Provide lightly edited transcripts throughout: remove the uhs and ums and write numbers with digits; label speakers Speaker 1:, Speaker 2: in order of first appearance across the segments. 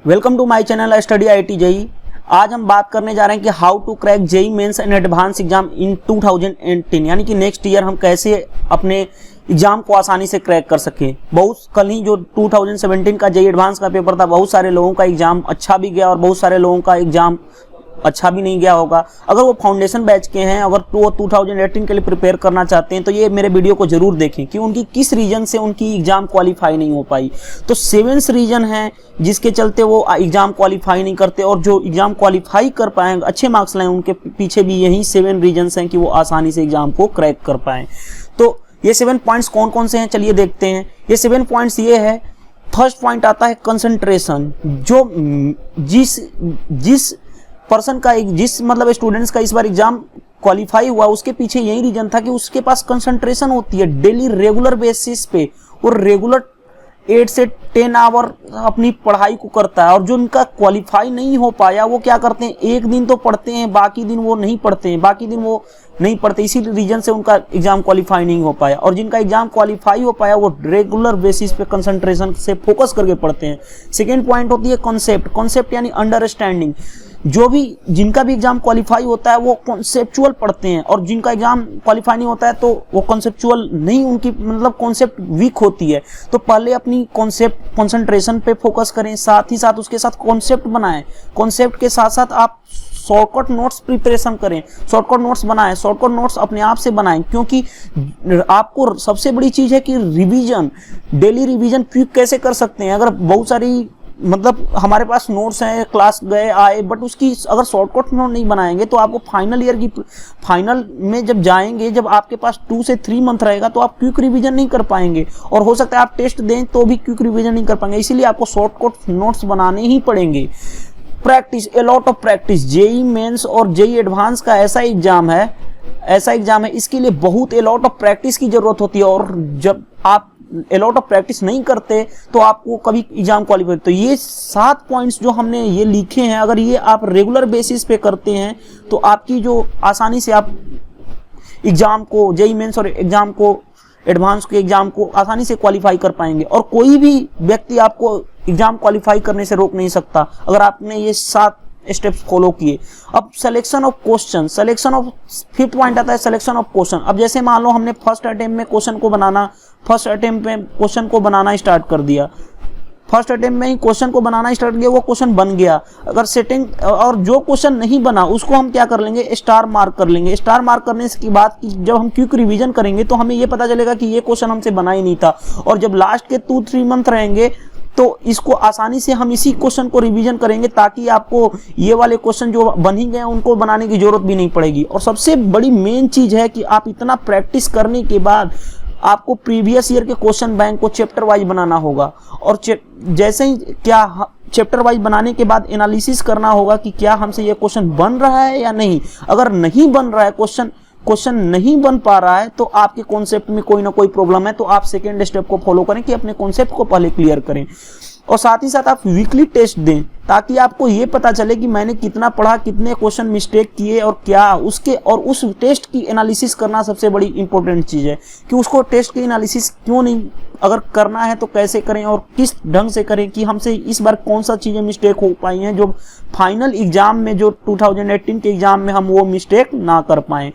Speaker 1: Welcome to my channel study IT JEE. आज हम बात करने जा रहे हैं कि how to crack JEE mains and advance exam in 2018, यानी कि नेक्स्ट ईयर हम कैसे अपने एग्जाम को आसानी से क्रैक कर सकें। बहुत कल ही जो 2017 का जेई एडवांस का पेपर था, बहुत सारे लोगों का एग्जाम अच्छा भी गया और बहुत सारे लोगों का एग्जाम अच्छा भी नहीं गया होगा। अगर वो फाउंडेशन बैच के हैं, अगर वो 2018 के लिए प्रिपेयर करना चाहते हैं तो ये मेरे वीडियो को जरूर देखें कि उनकी किस रीजन से उनकी एग्जाम क्वालिफाई नहीं हो पाई। तो 7 रीजन है जिसके चलते वो एग्जाम क्वालिफाई नहीं करते, और जो एग्जाम क्वालिफाई कर पाए, अच्छे मार्क्स लाए, उनके पीछे भी यही 7 रीजन्स हैं कि वो आसानी से एग्जाम को क्रैक कर पाए। तो ये 7 पॉइंट्स कौन कौन से हैं, चलिए देखते हैं। ये 7 पॉइंट्स ये है। फर्स्ट पॉइंट आता है कंसंट्रेशन। जो जिस पर्सन का, जिस मतलब स्टूडेंट्स का इस बार एग्जाम क्वालिफाई हुआ, उसके पीछे यही रीजन था कि उसके पास कंसंट्रेशन होती है। डेली रेगुलर बेसिस पे और रेगुलर 8 से 10 आवर अपनी पढ़ाई को करता है। और जो उनका क्वालिफाई नहीं हो पाया वो क्या करते हैं, एक दिन तो पढ़ते हैं, बाकी दिन वो नहीं पढ़ते हैं, इसी रीजन से उनका एग्जाम क्वालिफाई नहीं हो पाया। और जिनका एग्जाम क्वालिफाई हो पाया वो रेगुलर बेसिस पे कंसंट्रेशन से फोकस करके पढ़ते हैं। सेकेंड पॉइंट होती है कॉन्सेप्ट यानी अंडरस्टैंडिंग। जिनका भी एग्जाम क्वालिफाई होता है वो कॉन्सेप्चुअल पढ़ते हैं, और जिनका एग्जाम क्वालिफाई नहीं होता है तो वो कॉन्सेप्चुअल नहीं, उनकी मतलब कॉन्सेप्ट वीक होती है। तो पहले अपनी कंसंट्रेशन पे फोकस करें, साथ ही साथ उसके साथ कॉन्सेप्ट बनाएं। कॉन्सेप्ट के साथ साथ आप शॉर्टकट नोट्स प्रिपरेशन करें, शॉर्टकट नोट्स बनाएं, शॉर्टकट नोट्स अपने आप से बनाएं। क्योंकि आपको सबसे बड़ी चीज है कि रिवीजन, डेली रिवीजन क्विक कैसे कर सकते हैं। अगर बहुत सारी मतलब हमारे पास नोट्स हैं, क्लास गए आए, बट उसकी अगर शॉर्टकट नोट नहीं बनाएंगे तो आपको फाइनल में जब जाएंगे, जब आपके पास 2 से 3 मंथ रहेगा तो आप क्विक रिवीजन नहीं कर पाएंगे, और हो सकता है आप टेस्ट दें तो भी क्विक रिवीजन नहीं कर पाएंगे। इसीलिए आपको शॉर्टकट नोट्स बनाने ही पड़ेंगे। Practice, a lot of practice. JEE mains और जेई एडवांस का ऐसा एग्जाम है, इसके लिए बहुत ए लॉट ऑफ प्रैक्टिस की जरूरत होती है। और जब आप ए लॉट ऑफ प्रैक्टिस नहीं करते तो आपको कभी एग्जाम क्वालिफाई। तो ये 7 पॉइंट्स जो हमने ये लिखे हैं, अगर ये आप रेगुलर बेसिस पे करते हैं तो आपकी जो आसानी से आप एग्जाम को, जेई मेंस और एग्जाम को, एडवांस के एग्जाम को आसानी से क्वालिफाई कर पाएंगे। और कोई भी व्यक्ति आपको एग्जाम क्वालिफाई करने से रोक नहीं सकता अगर आपने ये 7 स्टेप्स फॉलो किए। अब selection of question, 5th point आता है सिलेक्शन ऑफ क्वेश्चन। अब जैसे मान लो हमने फर्स्ट अटेम्प्ट में क्वेश्चन को बनाना स्टार्ट कर दिया, फर्स्ट अटेम्प्ट में ही क्वेश्चन को बनाना स्टार्ट किया, वो क्वेश्चन बन गया। अगर सेटिंग, और जो क्वेश्चन नहीं बना उसको हम क्या कर लेंगे, स्टार मार्क कर लेंगे। स्टार मार्क करने के बाद जब हम क्विक रिवीजन करेंगे तो हमें ये पता चलेगा कि ये क्वेश्चन हमसे बना ही नहीं था। और जब लास्ट के 2-3 मंथ रहेंगे तो इसको आसानी से हम इसी क्वेश्चन को रिवीजन करेंगे, ताकि आपको ये वाले क्वेश्चन जो बन ही गए उनको बनाने की जरूरत भी नहीं पड़ेगी। और सबसे बड़ी मेन चीज है कि आप इतना प्रैक्टिस करने के बाद आपको प्रीवियस ईयर के क्वेश्चन बैंक को चैप्टर वाइज बनाना होगा। और जैसे ही चैप्टर वाइज बनाने के बाद एनालिसिस करना होगा कि क्या हमसे ये क्वेश्चन बन रहा है या नहीं। अगर नहीं बन रहा है, क्वेश्चन नहीं बन पा रहा है, तो आपके कॉन्सेप्ट में कोई ना कोई प्रॉब्लम है। तो आप सेकेंड स्टेप को फॉलो करें कि अपने कॉन्सेप्ट को पहले क्लियर करें। और साथ ही साथ आप वीकली टेस्ट दें, ताकि आपको ये पता चले कि मैंने कितना पढ़ा, कितने क्वेश्चन मिस्टेक किए और क्या उसके, और उस टेस्ट की एनालिसिस करना सबसे बड़ी इंपॉर्टेंट चीज़ है कि उसको टेस्ट की एनालिसिस क्यों नहीं, अगर करना है तो कैसे करें और किस ढंग से करें, कि हमसे इस बार कौन सा चीज़ें मिस्टेक हो पाई हैं जो फाइनल एग्जाम में, जो 2018 के एग्जाम में हम वो मिस्टेक ना कर पाएँ।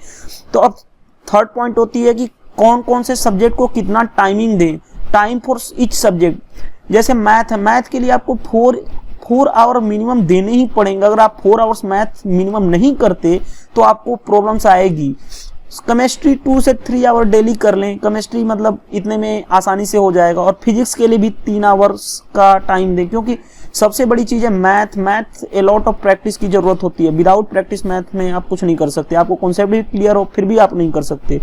Speaker 1: तो अब 3rd पॉइंट होती है कि कौन कौन से सब्जेक्ट को कितना टाइमिंग दें, टाइम फॉर ईच सब्जेक्ट। जैसे मैथ है, मैथ के लिए आपको 4 आवर मिनिमम देने ही पड़ेंगे। अगर आप 4 आवर्स मैथ मिनिमम नहीं करते तो आपको प्रॉब्लम्स आएगी। केमिस्ट्री 2 से 3 आवर डेली कर लें, केमिस्ट्री मतलब इतने में आसानी से हो जाएगा। और फिजिक्स के लिए भी 3 आवर्स का टाइम दें, क्योंकि सबसे बड़ी चीज़ है math A lot of practice की जरूरत होती है। विदाउट प्रैक्टिस मैथ में आप कुछ नहीं कर सकते। आपको कॉन्सेप्ट भी क्लियर हो फिर भी आप नहीं कर सकते।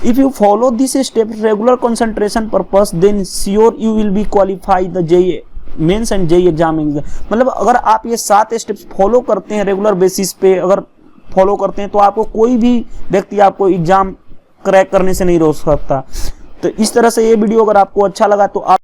Speaker 1: If you follow this step, regular concentration purpose, then sure you will be qualify the JEE mains and JEE exam. मतलब अगर आप ये 7 स्टेप्स फॉलो करते हैं रेगुलर बेसिस पे, अगर फॉलो करते हैं तो आपको कोई भी व्यक्ति आपको एग्जाम क्रैक करने से नहीं रोक सकता। तो इस तरह से ये वीडियो अगर आपको अच्छा लगा तो आप